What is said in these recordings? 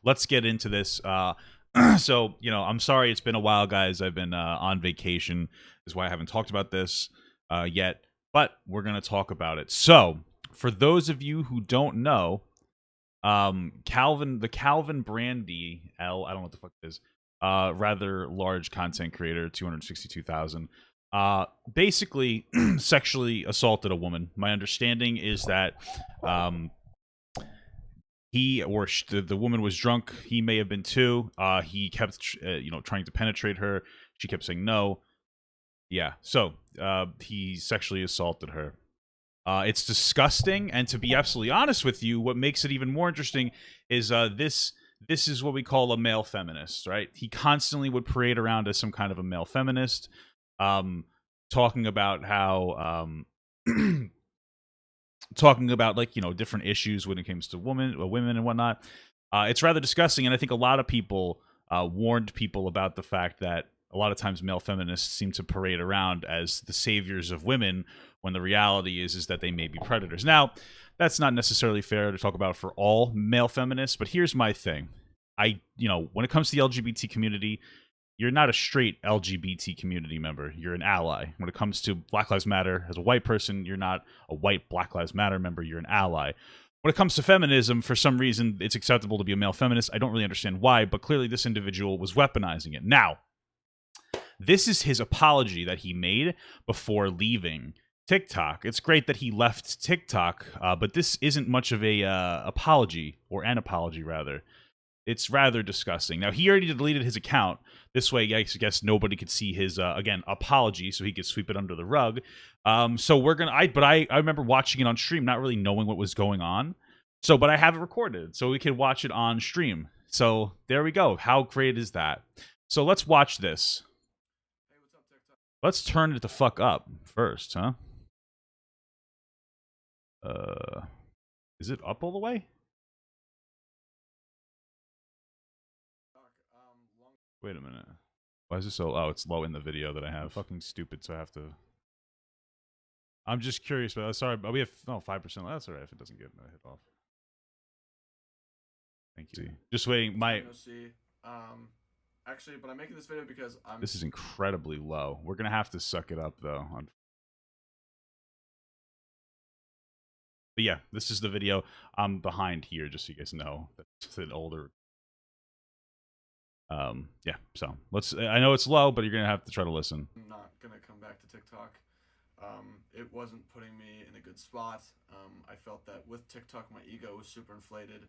let's get into this. So, I'm sorry it's been a while, guys. I've been on vacation. Is why I haven't talked about this yet, but we're going to talk about it. So, for those of you who don't know, the Calvin Brandy L, I don't know what the fuck it is, rather large content creator, 262,000, basically sexually assaulted a woman. My understanding is that he or the woman was drunk. He may have been too. He kept trying to penetrate her. She kept saying no. Yeah, so he sexually assaulted her. It's disgusting, and to be absolutely honest with you, what makes it even more interesting is this is what we call a male feminist, right? He constantly would parade around as some kind of a male feminist, talking about how talking about different issues when it comes to women and whatnot. It's rather disgusting, and I think a lot of people warned people about the fact that a lot of times male feminists seem to parade around as the saviors of women when the reality is that they may be predators. Now, that's not necessarily fair to talk about for all male feminists, but here's my thing. When it comes to the LGBT community, you're not a straight LGBT community member. You're an ally. When it comes to Black Lives Matter, as a white person, you're not a white Black Lives Matter member. You're an ally. When it comes to feminism, for some reason, it's acceptable to be a male feminist. I don't really understand why, but clearly this individual was weaponizing it. Now, this is his apology that he made before leaving TikTok. It's great that he left TikTok, but this isn't much of a apology, or an apology, rather. It's rather disgusting. Now, he already deleted his account. This way, I guess nobody could see his, again, apology, so he could sweep it under the rug. So we're going to... I remember watching it on stream, not really knowing what was going on. But I have it recorded, so we can watch it on stream. So there we go. How great is that? So let's watch this. Hey, what's up, TikTok? Let's turn it the fuck up first, huh? Is it up all the way? Wait a minute. Why is this so... Oh, it's low in the video that I have. Fucking stupid, so I have to... I'm just curious, but sorry, but we have 5%. That's all right if it doesn't get hit off. Thank you. Just waiting. Actually, but I'm making this video because This is incredibly low. We're gonna have to suck it up though. But yeah, this is the video. I'm behind here, just so you guys know. That's an older. Yeah. So I know it's low, but you're gonna have to try to listen. I'm not gonna come back to TikTok. It wasn't putting me in a good spot. I felt that with TikTok, my ego was super inflated.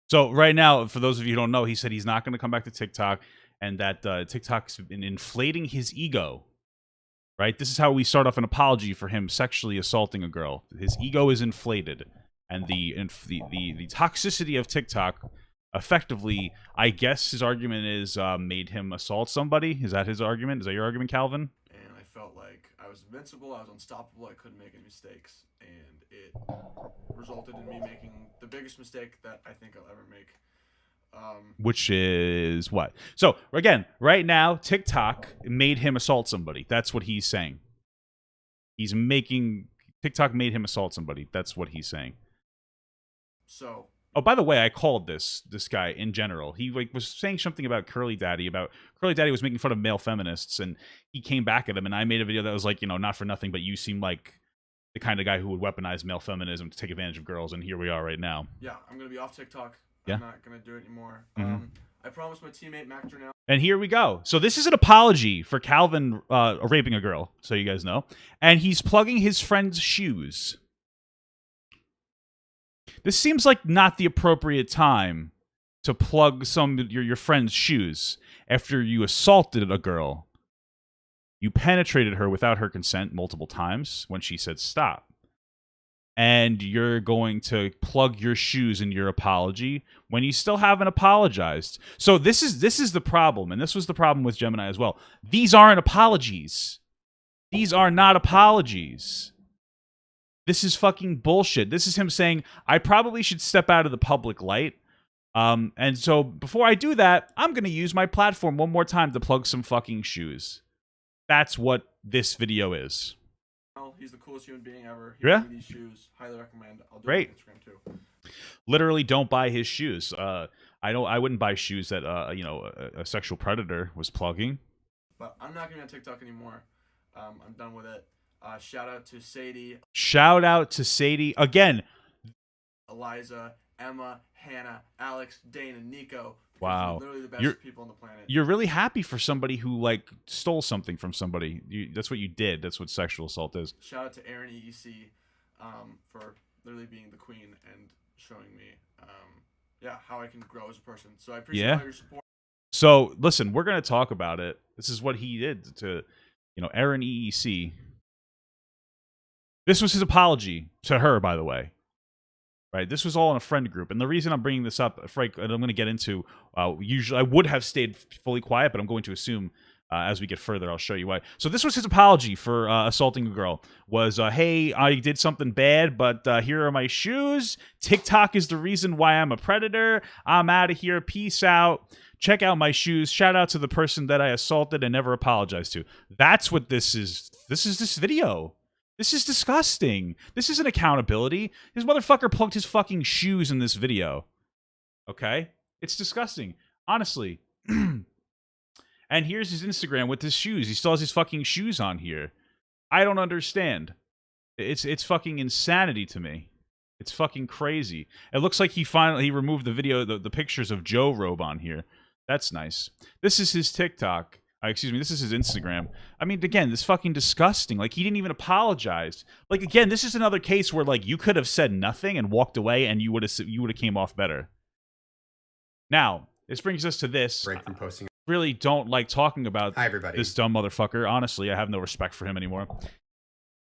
So right now, for those of you who don't know, he said he's not going to come back to TikTok, and that TikTok's been inflating his ego. Right? This is how we start off an apology for him sexually assaulting a girl. His ego is inflated, and the toxicity of TikTok, effectively, I guess his argument is made him assault somebody. Is that his argument? Is that your argument, Calvin? And I felt like I was invincible. I was unstoppable. I couldn't make any mistakes, and it resulted in me making the biggest mistake that I think I'll ever make. Which is what? So, again, right now, TikTok made him assault somebody. That's what he's saying. TikTok made him assault somebody. That's what he's saying. So... Oh, by the way, I called this guy in general. He was saying something about Curly Daddy was making fun of male feminists, and he came back at him, and I made a video that was like, not for nothing, but you seem like the kind of guy who would weaponize male feminism to take advantage of girls, and here we are right now. Yeah, I'm going to be off TikTok. Yeah. I'm not going to do it anymore. I promised my teammate, Mac Durnell. And here we go. So this is an apology for Calvin raping a girl, so you guys know. And he's plugging his friend's shoes. This seems like not the appropriate time to plug your friend's shoes after you assaulted a girl. You penetrated her without her consent multiple times when she said stop. And you're going to plug your shoes in your apology when you still haven't apologized. So this is the problem, and this was the problem with Gemini as well. These aren't apologies. These are not apologies. This is fucking bullshit. This is him saying, I probably should step out of the public light. And so before I do that, I'm going to use my platform one more time to plug some fucking shoes. That's what this video is. He's the coolest human being ever. He gave me these shoes. Highly recommend. I'll do Great. it on Instagram too. Literally don't buy his shoes. I wouldn't buy shoes that a sexual predator was plugging. But I'm not gonna be on TikTok anymore. I'm done with it. Shout out to Sadie. Shout out to Sadie again. Eliza, Emma, Hannah, Alex, Dane, and Nico. Wow, They're literally the best people on the planet. You're really happy for somebody who like stole something from somebody. That's what you did. That's what sexual assault is. Shout out to Aaron EEC for literally being the queen and showing me how I can grow as a person. So I appreciate all your support. So listen, we're gonna talk about it. This is what he did to, Aaron EEC. This was his apology to her, by the way. Right, this was all in a friend group, and the reason I'm bringing this up, Frank, and I'm going to get into. Usually, I would have stayed fully quiet, but I'm going to assume as we get further, I'll show you why. So this was his apology for assaulting a girl. Was hey, I did something bad, but here are my shoes. TikTok is the reason why I'm a predator. I'm out of here. Peace out. Check out my shoes. Shout out to the person that I assaulted and never apologized to. That's what this is. This is this video. This is disgusting. This isn't accountability. This motherfucker plugged his fucking shoes in this video. Okay? It's disgusting. Honestly. And here's his Instagram with his shoes. He still has his fucking shoes on here. I don't understand. It's fucking insanity to me. It's fucking crazy. It looks like he removed the video, the pictures of Joe Robe on here. That's nice. This is his TikTok. This is his Instagram. I mean, again, this fucking disgusting. Like, he didn't even apologize. Like, again, this is another case where, like, you could have said nothing and walked away, and you would have came off better. Now, this brings us to this. Break from posting. I really don't like talking about Hi, everybody. This dumb motherfucker. Honestly, I have no respect for him anymore.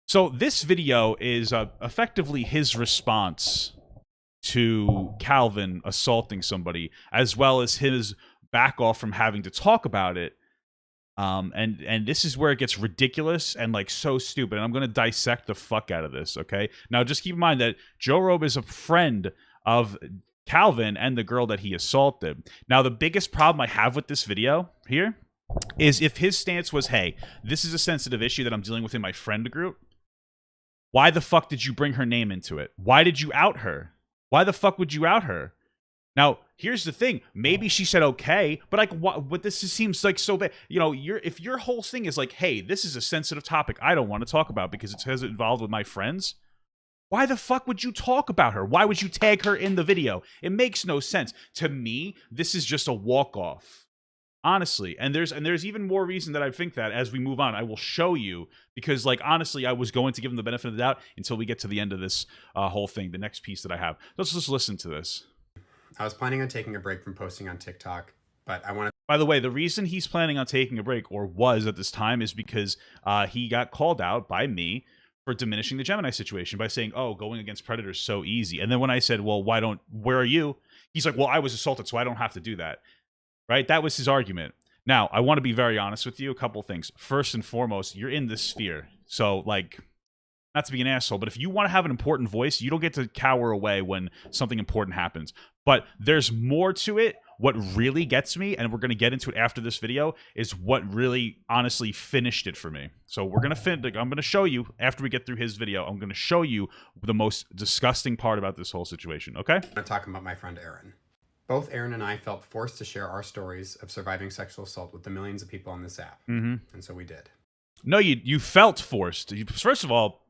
So this video is effectively his response to Calvin assaulting somebody, as well as his back off from having to talk about it. And this is where it gets ridiculous and like so stupid. And I'm gonna dissect the fuck out of this, okay? Now just keep in mind that Joe Robe is a friend of Calvin and the girl that he assaulted. Now the biggest problem I have with this video here is if his stance was, hey, this is a sensitive issue that I'm dealing with in my friend group, why the fuck did you bring her name into it? Why did you out her? Why the fuck would you out her? Now, here's the thing. Maybe she said okay, but like, what? But this seems like so bad. If your whole thing is like, hey, this is a sensitive topic I don't want to talk about because it's involved with my friends. Why the fuck would you talk about her? Why would you tag her in the video? It makes no sense. To me, this is just a walk-off. Honestly, and there's even more reason that I think that as we move on, I will show you because, like, honestly, I was going to give him the benefit of the doubt until we get to the end of this whole thing, the next piece that I have. Let's just listen to this. I was planning on taking a break from posting on TikTok, but I want to... By the way, the reason he's planning on taking a break, or was at this time, is because he got called out by me for diminishing the Gemini situation by saying, oh, going against predators so easy. And then when I said, well, where are you? He's like, well, I was assaulted, so I don't have to do that. Right? That was his argument. Now, I want to be very honest with you. A couple things. First and foremost, you're in this sphere. So, like, not to be an asshole, but if you want to have an important voice, you don't get to cower away when something important happens. But there's more to it. What really gets me, and we're going to get into it after this video, is what really, honestly, finished it for me. So we're going to I'm going to show you, after we get through his video, I'm going to show you the most disgusting part about this whole situation, okay? I'm going to talk about my friend Aaron. Both Aaron and I felt forced to share our stories of surviving sexual assault with the millions of people on this app. Mm-hmm. And so we did. No, you felt forced. First of all,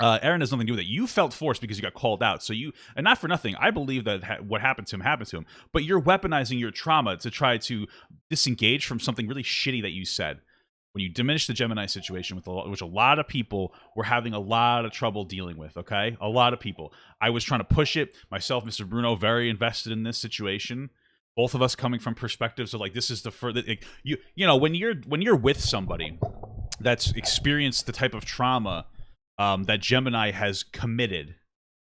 Aaron has nothing to do with it. You felt forced because you got called out. So and not for nothing, I believe that what happened to him, but you're weaponizing your trauma to try to disengage from something really shitty that you said. When you diminish the Gemini situation, which a lot of people were having a lot of trouble dealing with, okay? A lot of people. I was trying to push it. Myself, Mr. Bruno, very invested in this situation. Both of us coming from perspectives of like, this is the further... when you're with somebody that's experienced the type of trauma that Gemini has committed,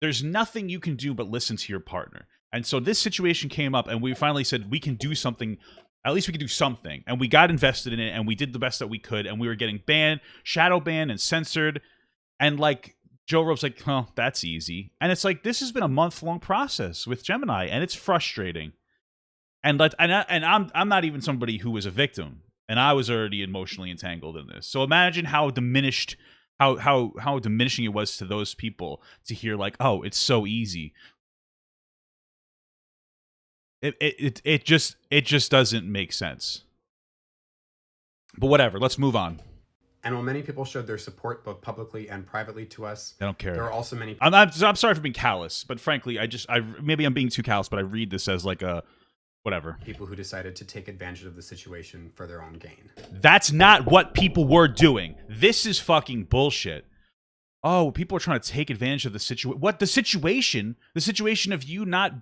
there's nothing you can do but listen to your partner. And so this situation came up, and we finally said we can do something. At least we can do something. And we got invested in it, and we did the best that we could, and we were getting banned, shadow banned, and censored. And like Joe Robe's like, oh, that's easy. And it's like, this has been a month-long process with Gemini, and it's frustrating. And I'm not even somebody who was a victim, and I was already emotionally entangled in this. So imagine how diminished. How diminishing it was to those people to hear like, oh, it's so easy. It just doesn't make sense. But whatever, let's move on. And while many people showed their support both publicly and privately to us, I don't care. there are also many. I'm sorry for being callous, but frankly, maybe I'm being too callous, but I read this as like a whatever. People who decided to take advantage of the situation for their own gain. That's not what people were doing. This is fucking bullshit. Oh, people are trying to take advantage of the situation. What? The situation? The situation of you not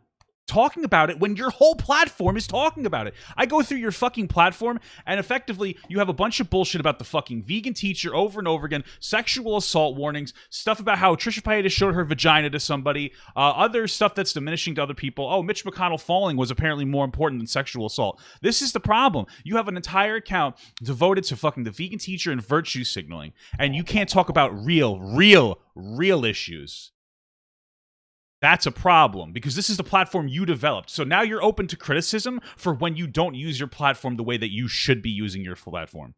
talking about it when your whole platform is talking about it. I go through your fucking platform, and effectively, you have a bunch of bullshit about the fucking vegan teacher over and over again, sexual assault warnings, stuff about how Trisha Paytas showed her vagina to somebody, other stuff that's diminishing to other people. Oh, Mitch McConnell falling was apparently more important than sexual assault. This is the problem. You have an entire account devoted to fucking the vegan teacher and virtue signaling, and you can't talk about real issues. That's a problem, because this is the platform you developed. So now you're open to criticism for when you don't use your platform the way that you should be using your platform.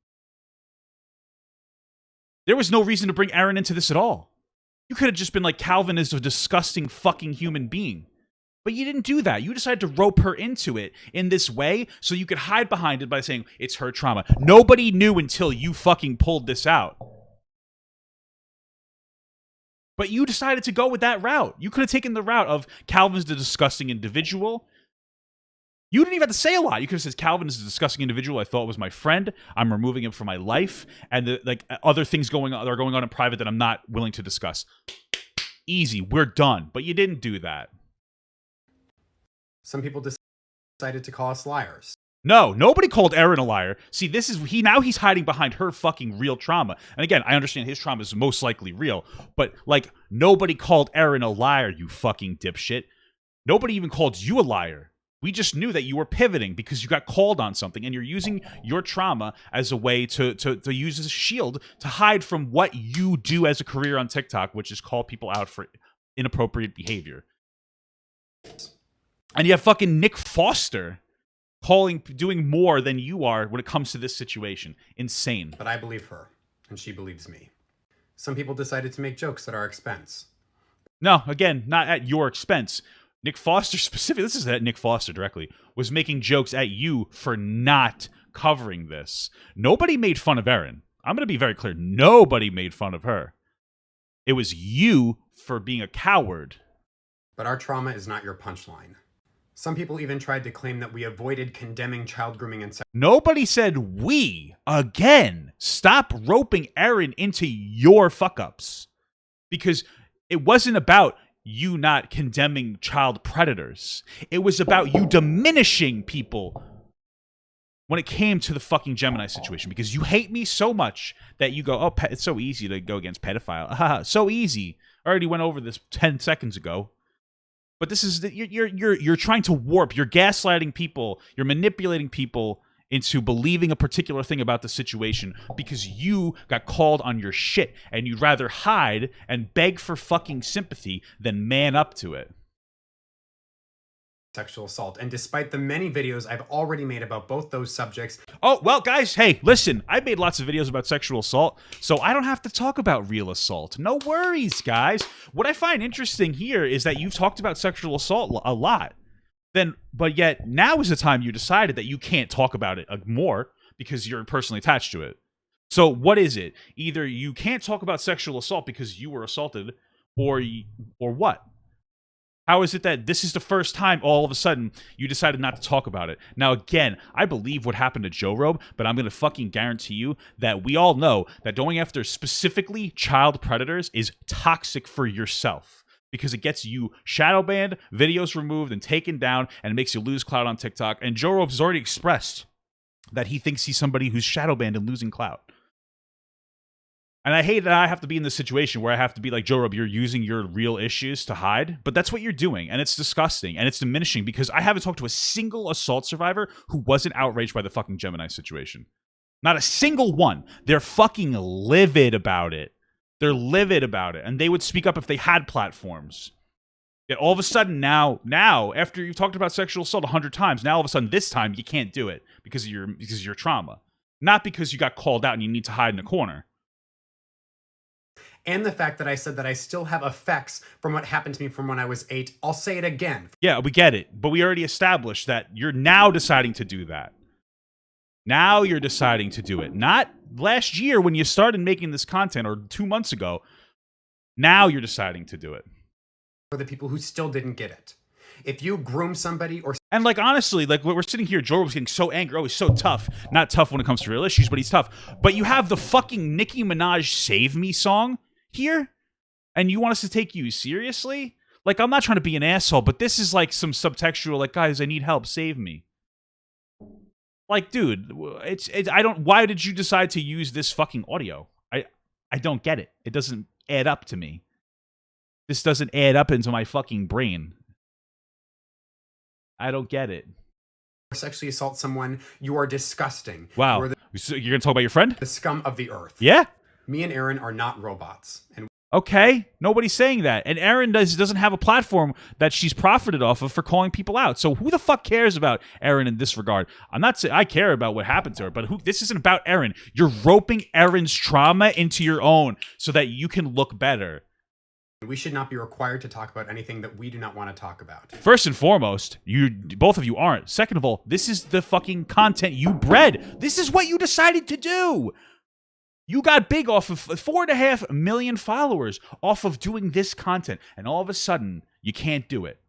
There was no reason to bring Erin into this at all. You could have just been like, Calvin is a disgusting fucking human being. But you didn't do that. You decided to rope her into it in this way so you could hide behind it by saying it's her trauma. Nobody knew until you fucking pulled this out. But you decided to go with that route. You could have taken the route of Calvin's the disgusting individual. You didn't even have to say a lot. You could have said Calvin is a disgusting individual. I thought was my friend. I'm removing him from my life, and other things are going on in private that I'm not willing to discuss. Easy, we're done. But you didn't do that. Some people decided to call us liars. No, nobody called Erin a liar. See, he's hiding behind her fucking real trauma. And again, I understand his trauma is most likely real, but like, nobody called Erin a liar, you fucking dipshit. Nobody even called you a liar. We just knew that you were pivoting because you got called on something, and you're using your trauma as a way to use as a shield to hide from what you do as a career on TikTok, which is call people out for inappropriate behavior. And you have fucking Nick Foster doing more than you are when it comes to this situation. Insane. But I believe her, and she believes me. Some people decided to make jokes at our expense. No, again, not at your expense. Nick Foster specifically, this is at Nick Foster directly, was making jokes at you for not covering this. Nobody made fun of Erin. I'm going to be very clear. Nobody made fun of her. It was you for being a coward. But our trauma is not your punchline. Some people even tried to claim that we avoided condemning child grooming and sex. Nobody said we. Again, stop roping Erin into your fuck-ups. Because it wasn't about you not condemning child predators. It was about you diminishing people when it came to the fucking Gemini situation. Because you hate me so much that you go, oh, it's so easy to go against pedophile. So easy. I already went over this 10 seconds ago. But this is you're trying to warp. You're gaslighting people. You're manipulating people into believing a particular thing about the situation because you got called on your shit, and you'd rather hide and beg for fucking sympathy than man up to it. Sexual assault, and despite the many videos I've already made about both those subjects. Oh, well, guys, hey, listen, I've made lots of videos about sexual assault, so I don't have to talk about real assault. No worries, guys. What I find interesting here is that you've talked about sexual assault a lot, but yet now is the time you decided that you can't talk about it more because you're personally attached to it. So what is it? Either you can't talk about sexual assault because you were assaulted, or what? How is it that this is the first time all of a sudden you decided not to talk about it? Now, again, I believe what happened to Joe Robe, but I'm going to fucking guarantee you that we all know that going after specifically child predators is toxic for yourself because it gets you shadow banned, videos removed and taken down, and it makes you lose clout on TikTok. And Joe Robe has already expressed that he thinks he's somebody who's shadow banned and losing clout. And I hate that I have to be in this situation where I have to be like, Joe Robe, you're using your real issues to hide, but that's what you're doing, and it's disgusting, and it's diminishing, because I haven't talked to a single assault survivor who wasn't outraged by the fucking Gemini situation. Not a single one. They're fucking livid about it. They're livid about it, and they would speak up if they had platforms. Yet all of a sudden now, after you've talked about sexual assault 100 times, now all of a sudden this time you can't do it because of your trauma. Not because you got called out and you need to hide in a corner. and the fact that I said that I still have effects from what happened to me from when I was 8. I'll say it again. Yeah, we get it. But we already established that you're now deciding to do that. Now you're deciding to do it. Not last year when you started making this content, or 2 months ago. Now you're deciding to do it. For the people who still didn't get it. If you groom somebody or... And like, honestly, like we're sitting here, Joe was getting so angry. Oh, he's so tough. Not tough when it comes to real issues, but he's tough. But you have the fucking Nicki Minaj Save Me song here, and you want us to take you seriously? Like, I'm not trying to be an asshole, but this is like some subtextual, like, guys, I need help, save me. Like, dude, why did you decide to use this fucking audio? I don't get it. It doesn't add up to me. This doesn't add up into my fucking brain. I don't get it. sexually assault someone, you are disgusting. Wow. So you're going to talk about your friend? The scum of the earth. Yeah. Me and Aaron are not robots. And okay, nobody's saying that. And Erin doesn't have a platform that she's profited off of for calling people out. So who the fuck cares about Erin in this regard? I'm not saying I care about what happened to her, but this isn't about Erin. You're roping Erin's trauma into your own so that you can look better. we should not be required to talk about anything that we do not want to talk about. First and foremost, both of you aren't. Second of all, this is the fucking content you bred. This is what you decided to do. You got big off of 4.5 million followers off of doing this content, and all of a sudden, you can't do it.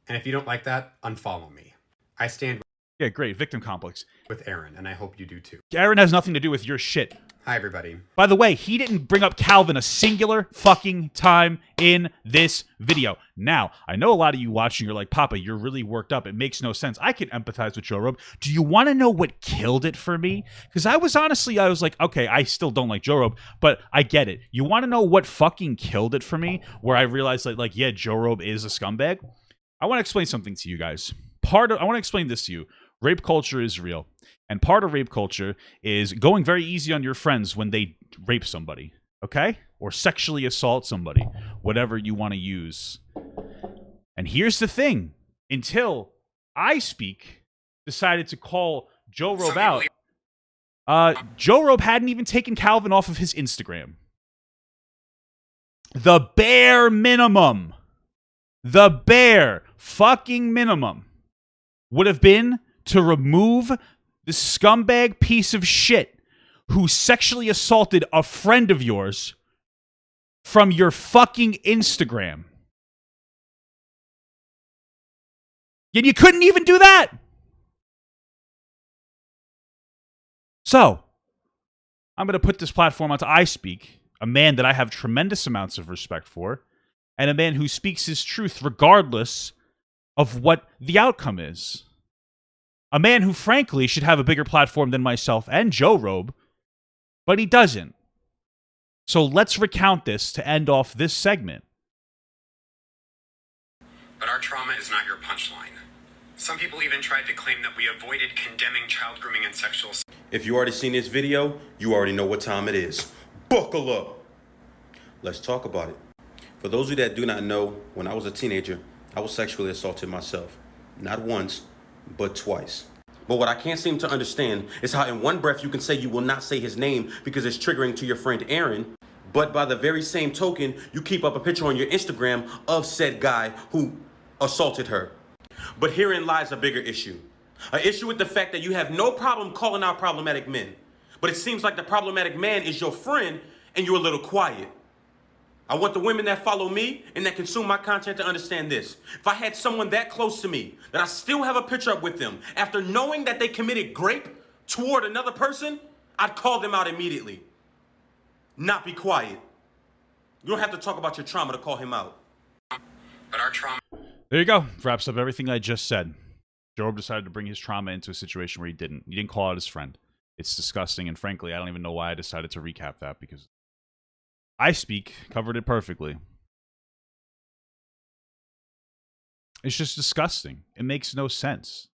And if you don't like that, unfollow me. I stand Yeah, great. Victim complex. with Aaron, and I hope you do too. Aaron has nothing to do with your shit. Hi, everybody. By the way, he didn't bring up Calvin a singular fucking time in this video. Now, I know a lot of you watching, you're like, Papa, you're really worked up. It makes no sense. I can empathize with Joe Robe. Do you want to know what killed it for me? Because I was like, okay, I still don't like Joe Robe, but I get it. You want to know what fucking killed it for me? Where I realized, yeah, Joe Robe is a scumbag? I want to explain something to you guys. I want to explain this to you. Rape culture is real. And part of rape culture is going very easy on your friends when they rape somebody, okay? Or sexually assault somebody, whatever you want to use. And here's the thing. Until I decided to call Joe Robe out, Joe Robe hadn't even taken Calvin off of his Instagram. The bare minimum fucking minimum would have been to remove the scumbag piece of shit who sexually assaulted a friend of yours from your fucking Instagram. And you couldn't even do that. So, I'm going to put this platform onto iSpeak, a man that I have tremendous amounts of respect for, and a man who speaks his truth regardless of what the outcome is. A man who, frankly, should have a bigger platform than myself and Joe Robe, but he doesn't. So let's recount this to end off this segment. But our trauma is not your punchline. Some people even tried to claim that we avoided condemning child grooming and sexual... If you already seen this video, you already know what time it is. Buckle up. Let's talk about it. For those of you that do not know, when I was a teenager, I was sexually assaulted myself. Not once, but twice. But what I can't seem to understand is how in one breath you can say you will not say his name because it's triggering to your friend Aaron, but by the very same token, you keep up a picture on your Instagram of said guy who assaulted her. But herein lies a bigger issue. An issue with the fact that you have no problem calling out problematic men, but it seems like the problematic man is your friend and you're a little quiet. I want the women that follow me and that consume my content to understand this. If I had someone that close to me, that I still have a picture up with them, after knowing that they committed rape toward another person, I'd call them out immediately. Not be quiet. You don't have to talk about your trauma to call him out. But our trauma... There you go. Wraps up everything I just said. Joe decided to bring his trauma into a situation where he didn't. He didn't call out his friend. It's disgusting, and frankly, I don't even know why I decided to recap that, because iSpeak covered it perfectly. It's just disgusting. It makes no sense.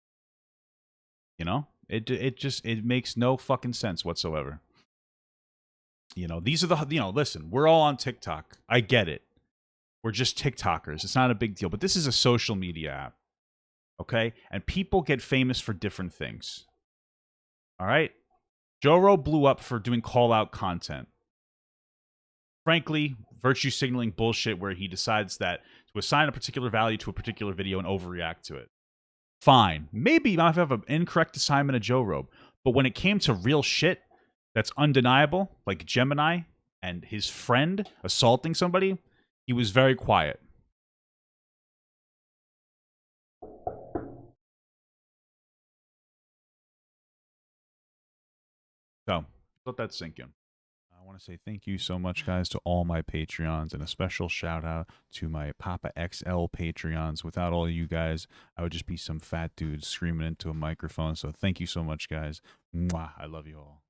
You know? It makes no fucking sense whatsoever. You know, these are listen, we're all on TikTok. I get it. We're just TikTokers. It's not a big deal, but this is a social media app. Okay? And people get famous for different things. All right. Joe Robe blew up for doing call-out content. Frankly, virtue signaling bullshit where he decides that to assign a particular value to a particular video and overreact to it. Fine. Maybe you might have an incorrect assignment of Joe Robe. But when it came to real shit that's undeniable, like Gemini and his friend assaulting somebody, he was very quiet. So, let that sink in. I want to say thank you so much, guys, to all my Patreons, and a special shout out to my Papa XL Patreons. Without all you guys, I would just be some fat dude screaming into a microphone. So thank you so much, guys. Mwah. I love you all.